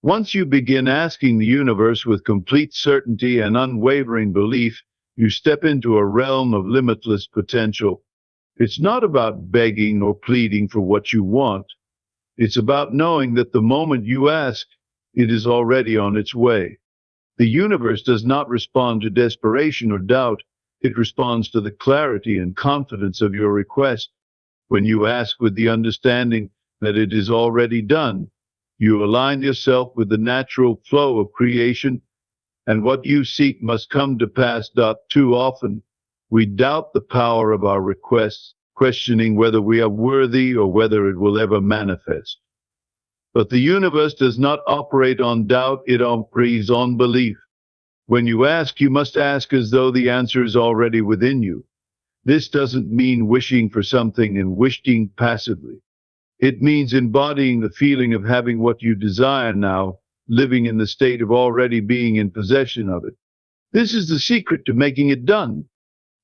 Once you begin asking the universe with complete certainty and unwavering belief, you step into a realm of limitless potential. It's not about begging or pleading for what you want. It's about knowing that the moment you ask, it is already on its way. The universe does not respond to desperation or doubt. It responds to the clarity and confidence of your request. When you ask with the understanding that it is already done, you align yourself with the natural flow of creation, and what you seek must come to pass. Too often, we doubt the power of our requests, questioning whether we are worthy or whether it will ever manifest. But the universe does not operate on doubt, it operates on belief. When you ask, you must ask as though the answer is already within you. This doesn't mean wishing for something and wishing passively. It means embodying the feeling of having what you desire now, living in the state of already being in possession of it. This is the secret to making it done.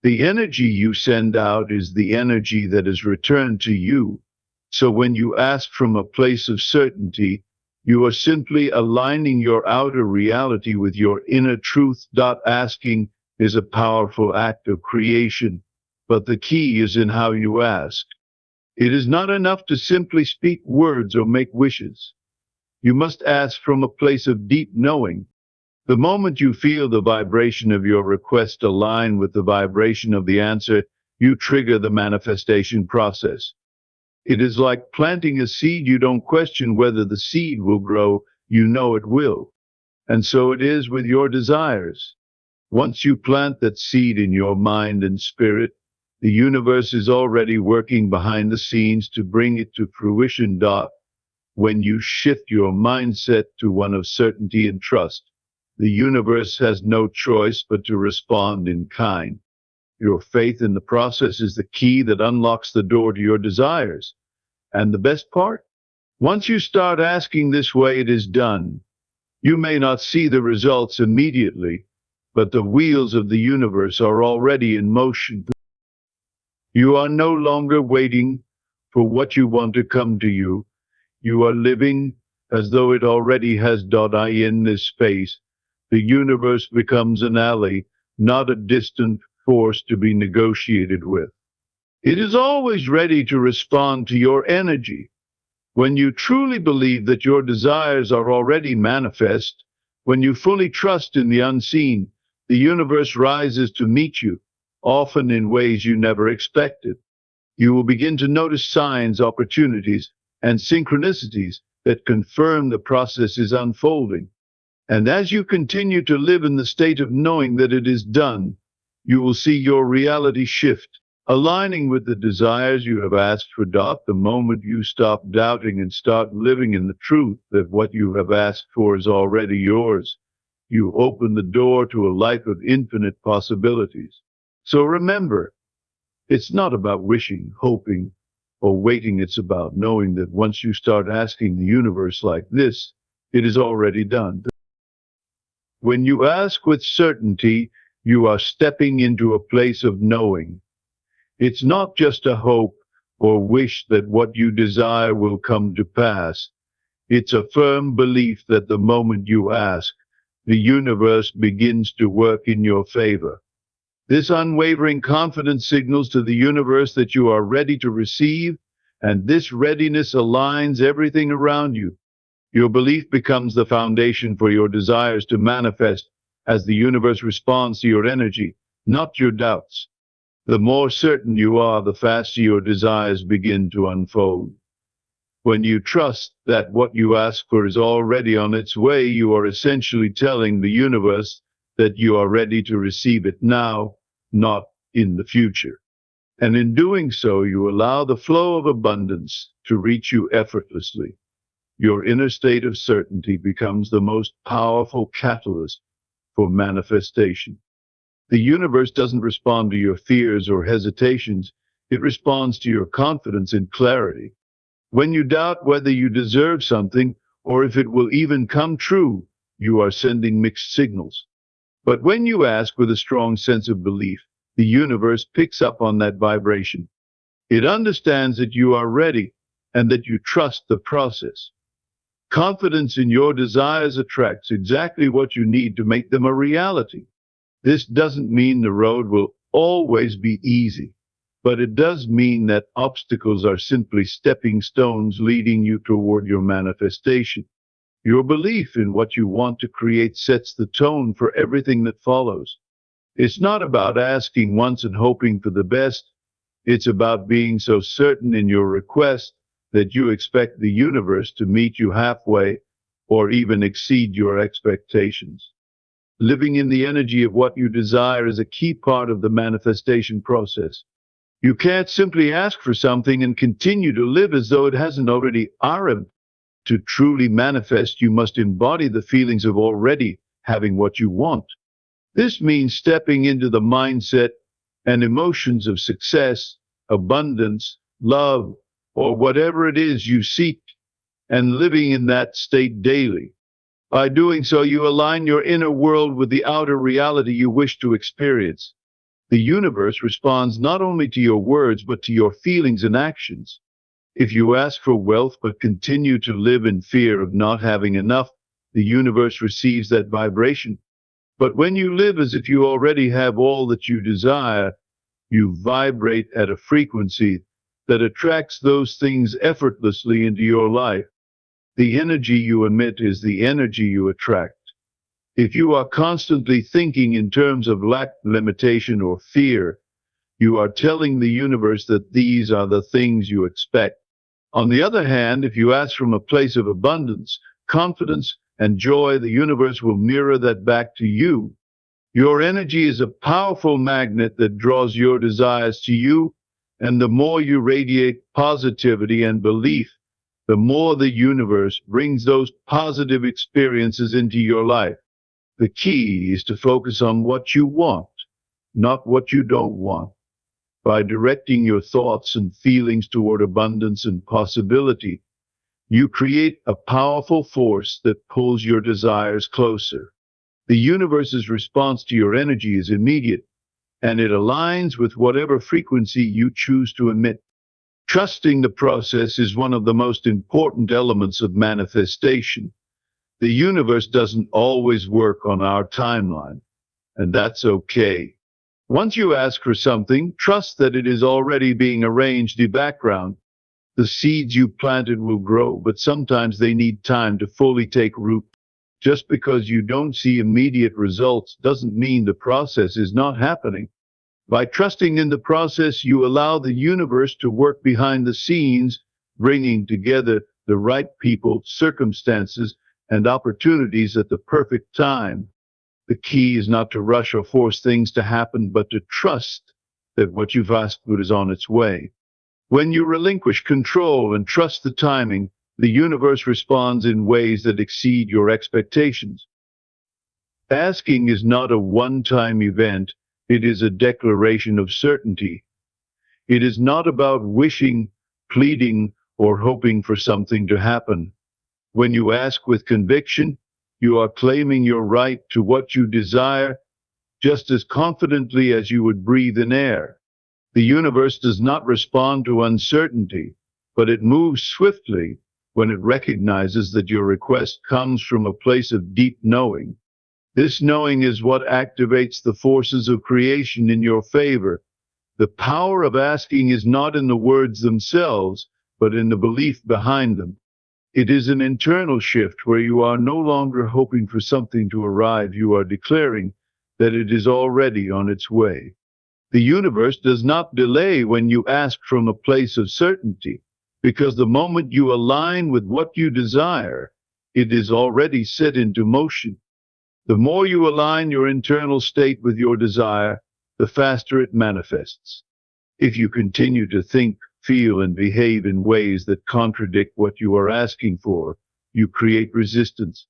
The energy you send out is the energy that is returned to you. So when you ask from a place of certainty, you are simply aligning your outer reality with your inner truth. Asking is a powerful act of creation, but the key is in how you ask. It is not enough to simply speak words or make wishes. You must ask from a place of deep knowing. The moment you feel the vibration of your request align with the vibration of the answer, you trigger the manifestation process. It is like planting a seed. You don't question whether the seed will grow, you know it will. And so it is with your desires. Once you plant that seed in your mind and spirit, the universe is already working behind the scenes to bring it to fruition. When you shift your mindset to one of certainty and trust, the universe has no choice but to respond in kind. Your faith in the process is the key that unlocks the door to your desires. And the best part? Once you start asking this way, it is done. You may not see the results immediately, but the wheels of the universe are already in motion. You are no longer waiting for what you want to come to you. You are living as though it already has. In this space, the universe becomes an ally, not a distant force to be negotiated with. It is always ready to respond to your energy. When you truly believe that your desires are already manifest, when you fully trust in the unseen, the universe rises to meet you, often in ways you never expected. You will begin to notice signs, opportunities, and synchronicities that confirm the process is unfolding. And as you continue to live in the state of knowing that it is done, you will see your reality shift, aligning with the desires you have asked for. The moment you stop doubting and start living in the truth that what you have asked for is already yours, you open the door to a life of infinite possibilities. So remember, it's not about wishing, hoping, or waiting. It's about knowing that once you start asking the universe like this, it is already done. When you ask with certainty, you are stepping into a place of knowing. It's not just a hope or wish that what you desire will come to pass. It's a firm belief that the moment you ask, the universe begins to work in your favor. This unwavering confidence signals to the universe that you are ready to receive, and this readiness aligns everything around you. Your belief becomes the foundation for your desires to manifest as the universe responds to your energy, not your doubts. The more certain you are, the faster your desires begin to unfold. When you trust that what you ask for is already on its way, you are essentially telling the universe that you are ready to receive it now, not in the future. And in doing so, you allow the flow of abundance to reach you effortlessly. Your inner state of certainty becomes the most powerful catalyst for manifestation. The universe doesn't respond to your fears or hesitations. It responds to your confidence and clarity. When you doubt whether you deserve something or if it will even come true, you are sending mixed signals. But when you ask with a strong sense of belief, the universe picks up on that vibration. It understands that you are ready and that you trust the process. Confidence in your desires attracts exactly what you need to make them a reality. This doesn't mean the road will always be easy, but it does mean that obstacles are simply stepping stones leading you toward your manifestation. Your belief in what you want to create sets the tone for everything that follows. It's not about asking once and hoping for the best. It's about being so certain in your request that you expect the universe to meet you halfway or even exceed your expectations. Living in the energy of what you desire is a key part of the manifestation process. You can't simply ask for something and continue to live as though it hasn't already arrived. To truly manifest, you must embody the feelings of already having what you want. This means stepping into the mindset and emotions of success, abundance, love, or whatever it is you seek, and living in that state daily. By doing so, you align your inner world with the outer reality you wish to experience. The universe responds not only to your words, but to your feelings and actions. If you ask for wealth but continue to live in fear of not having enough, the universe receives that vibration. But when you live as if you already have all that you desire, you vibrate at a frequency that attracts those things effortlessly into your life. The energy you emit is the energy you attract. If you are constantly thinking in terms of lack, limitation, or fear, you are telling the universe that these are the things you expect. On the other hand, if you ask from a place of abundance, confidence, and joy, the universe will mirror that back to you. Your energy is a powerful magnet that draws your desires to you, and the more you radiate positivity and belief, the more the universe brings those positive experiences into your life. The key is to focus on what you want, not what you don't want. By directing your thoughts and feelings toward abundance and possibility, you create a powerful force that pulls your desires closer. The universe's response to your energy is immediate, and it aligns with whatever frequency you choose to emit. Trusting the process is one of the most important elements of manifestation. The universe doesn't always work on our timeline, and that's okay. Once you ask for something, trust that it is already being arranged in the background. The seeds you planted will grow, but sometimes they need time to fully take root. Just because you don't see immediate results doesn't mean the process is not happening. By trusting in the process, you allow the universe to work behind the scenes, bringing together the right people, circumstances, and opportunities at the perfect time. The key is not to rush or force things to happen, but to trust that what you've asked for is on its way. When you relinquish control and trust the timing, the universe responds in ways that exceed your expectations. Asking is not a one-time event, it is a declaration of certainty. It is not about wishing, pleading, or hoping for something to happen. When you ask with conviction, you are claiming your right to what you desire just as confidently as you would breathe in air. The universe does not respond to uncertainty, but it moves swiftly when it recognizes that your request comes from a place of deep knowing. This knowing is what activates the forces of creation in your favor. The power of asking is not in the words themselves, but in the belief behind them. It is an internal shift where you are no longer hoping for something to arrive. You are declaring that it is already on its way. The universe does not delay when you ask from a place of certainty, because the moment you align with what you desire, it is already set into motion. The more you align your internal state with your desire, the faster it manifests. If you continue to think, feel, and behave in ways that contradict what you are asking for, you create resistance.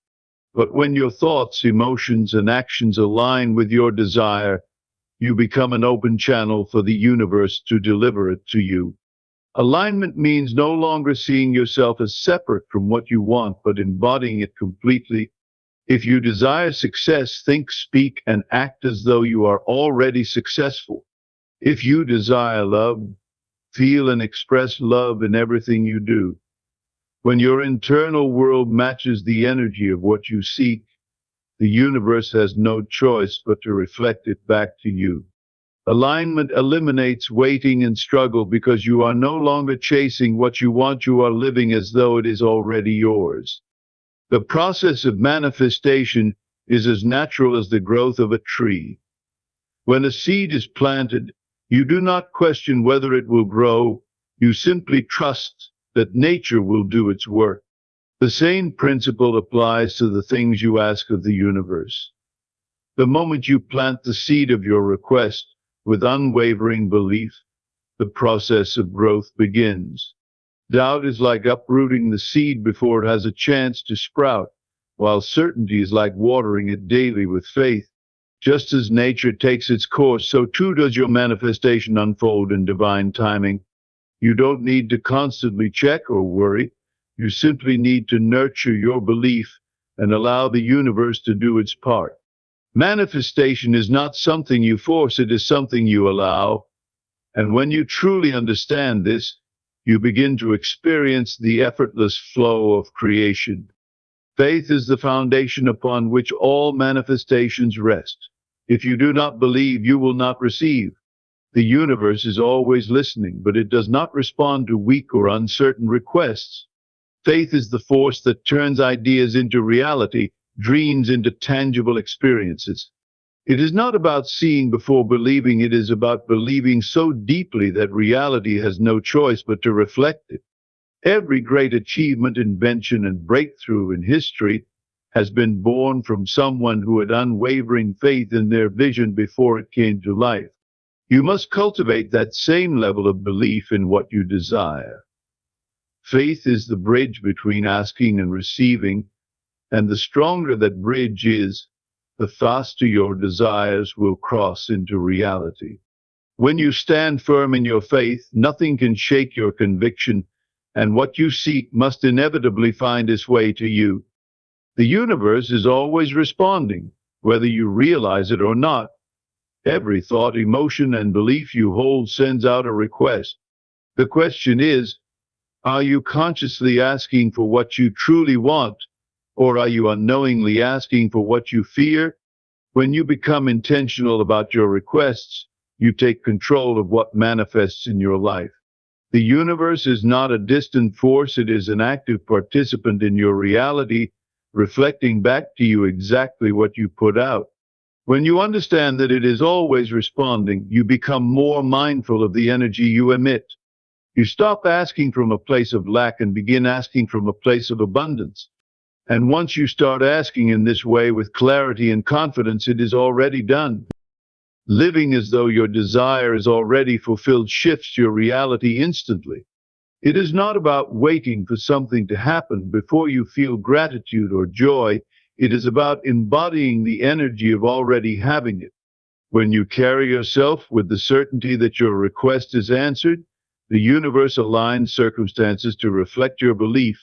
But when your thoughts, emotions, and actions align with your desire, you become an open channel for the universe to deliver it to you. Alignment means no longer seeing yourself as separate from what you want, but embodying it completely. If you desire success, think, speak, and act as though you are already successful. If you desire love, feel and express love in everything you do. When your internal world matches the energy of what you seek, the universe has no choice but to reflect it back to you. Alignment eliminates waiting and struggle because you are no longer chasing what you want, you are living as though it is already yours. The process of manifestation is as natural as the growth of a tree. When a seed is planted, you do not question whether it will grow, you simply trust that nature will do its work. The same principle applies to the things you ask of the universe. The moment you plant the seed of your request with unwavering belief, the process of growth begins. Doubt is like uprooting the seed before it has a chance to sprout, while certainty is like watering it daily with faith. Just as nature takes its course, so too does your manifestation unfold in divine timing. You don't need to constantly check or worry. You simply need to nurture your belief and allow the universe to do its part. Manifestation is not something you force, it is something you allow. And when you truly understand this, you begin to experience the effortless flow of creation. Faith is the foundation upon which all manifestations rest. If you do not believe, you will not receive. The universe is always listening, but it does not respond to weak or uncertain requests. Faith is the force that turns ideas into reality, dreams into tangible experiences. It is not about seeing before believing, it is about believing so deeply that reality has no choice but to reflect it. Every great achievement, invention, and breakthrough in history has been born from someone who had unwavering faith in their vision before it came to life. You must cultivate that same level of belief in what you desire. Faith is the bridge between asking and receiving, and the stronger that bridge is, the faster your desires will cross into reality. When you stand firm in your faith, nothing can shake your conviction, and what you seek must inevitably find its way to you. The universe is always responding, whether you realize it or not. Every thought, emotion, and belief you hold sends out a request. The question is, are you consciously asking for what you truly want, or are you unknowingly asking for what you fear? When you become intentional about your requests, you take control of what manifests in your life. The universe is not a distant force, it is an active participant in your reality, reflecting back to you exactly what you put out. When you understand that it is always responding, you become more mindful of the energy you emit. You stop asking from a place of lack and begin asking from a place of abundance. And once you start asking in this way with clarity and confidence, it is already done. Living as though your desire is already fulfilled shifts your reality instantly. It is not about waiting for something to happen before you feel gratitude or joy. It is about embodying the energy of already having it. When you carry yourself with the certainty that your request is answered, the universe aligns circumstances to reflect your belief.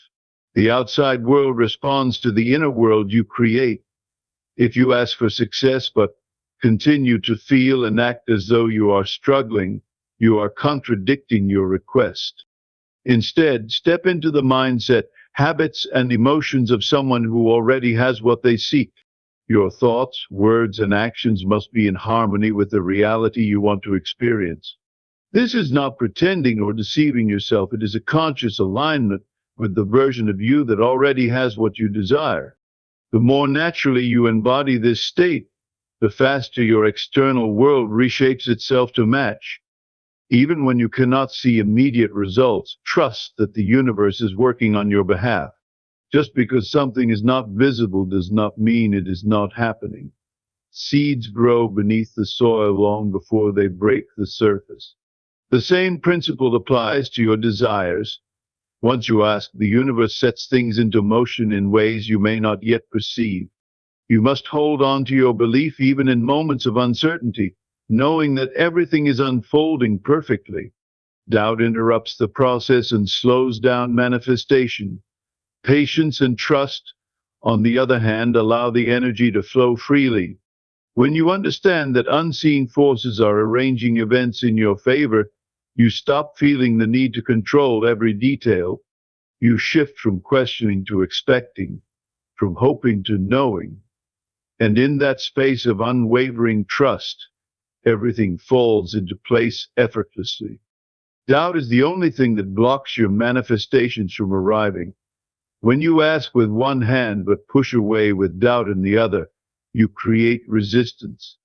The outside world responds to the inner world you create. If you ask for success but continue to feel and act as though you are struggling, you are contradicting your request. Instead, step into the mindset, habits, and emotions of someone who already has what they seek. Your thoughts, words, and actions must be in harmony with the reality you want to experience. This is not pretending or deceiving yourself. It is a conscious alignment with the version of you that already has what you desire. The more naturally you embody this state, the faster your external world reshapes itself to match. Even when you cannot see immediate results, trust that the universe is working on your behalf. Just because something is not visible does not mean it is not happening. Seeds grow beneath the soil long before they break the surface. The same principle applies to your desires. Once you ask, the universe sets things into motion in ways you may not yet perceive. You must hold on to your belief even in moments of uncertainty, knowing that everything is unfolding perfectly. Doubt interrupts the process and slows down manifestation. Patience and trust, on the other hand, allow the energy to flow freely. When you understand that unseen forces are arranging events in your favor, you stop feeling the need to control every detail. You shift from questioning to expecting, from hoping to knowing. And in that space of unwavering trust, everything falls into place effortlessly. Doubt is the only thing that blocks your manifestations from arriving. When you ask with one hand but push away with doubt in the other, you create resistance.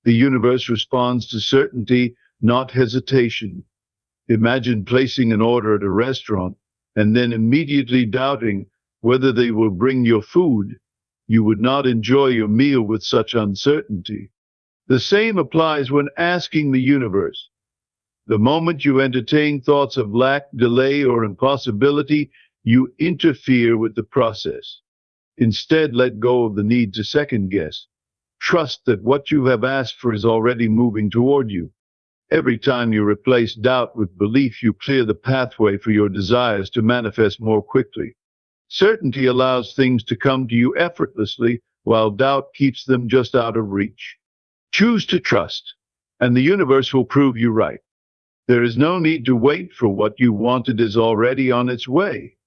The universe responds to certainty, not hesitation. Imagine placing an order at a restaurant and then immediately doubting whether they will bring your food. You would not enjoy your meal with such uncertainty. The same applies when asking the universe. The moment you entertain thoughts of lack, delay, or impossibility, you interfere with the process. Instead, let go of the need to second guess. Trust that what you have asked for is already moving toward you. Every time you replace doubt with belief, you clear the pathway for your desires to manifest more quickly. Certainty allows things to come to you effortlessly, while doubt keeps them just out of reach. Choose to trust, and the universe will prove you right. There is no need to wait, for what you wanted is already on its way.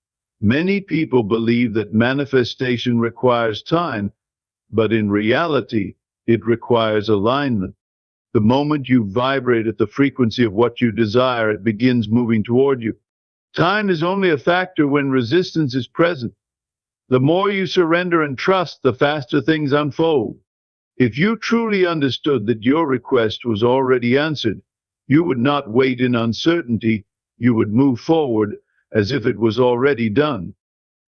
Many people believe that manifestation requires time, but in reality, it requires alignment. The moment you vibrate at the frequency of what you desire, it begins moving toward you. Time is only a factor when resistance is present. The more you surrender and trust, the faster things unfold. If you truly understood that your request was already answered, you would not wait in uncertainty. You would move forward as if it was already done.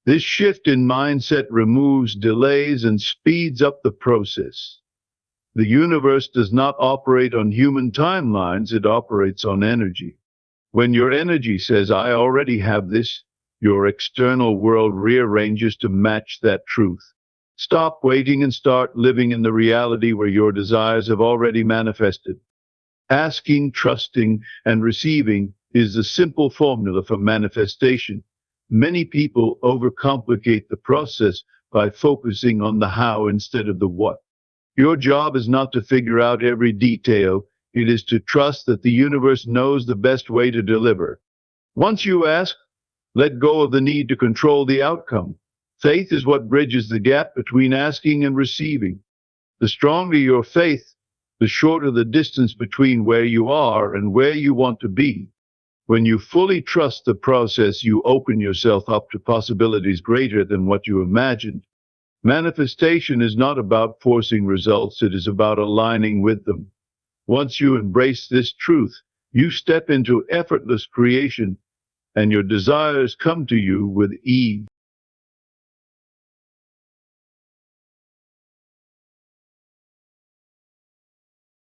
This shift in mindset removes delays and speeds up the process. The universe does not operate on human timelines, it operates on energy. When your energy says, "I already have this," your external world rearranges to match that truth. Stop waiting and start living in the reality where your desires have already manifested. Asking, trusting, and receiving is the simple formula for manifestation. Many people overcomplicate the process by focusing on the how instead of the what. Your job is not to figure out every detail. It is to trust that the universe knows the best way to deliver. Once you ask, let go of the need to control the outcome. Faith is what bridges the gap between asking and receiving. The stronger your faith, the shorter the distance between where you are and where you want to be. When you fully trust the process, you open yourself up to possibilities greater than what you imagined. Manifestation is not about forcing results, it is about aligning with them. Once you embrace this truth, you step into effortless creation, and your desires come to you with ease.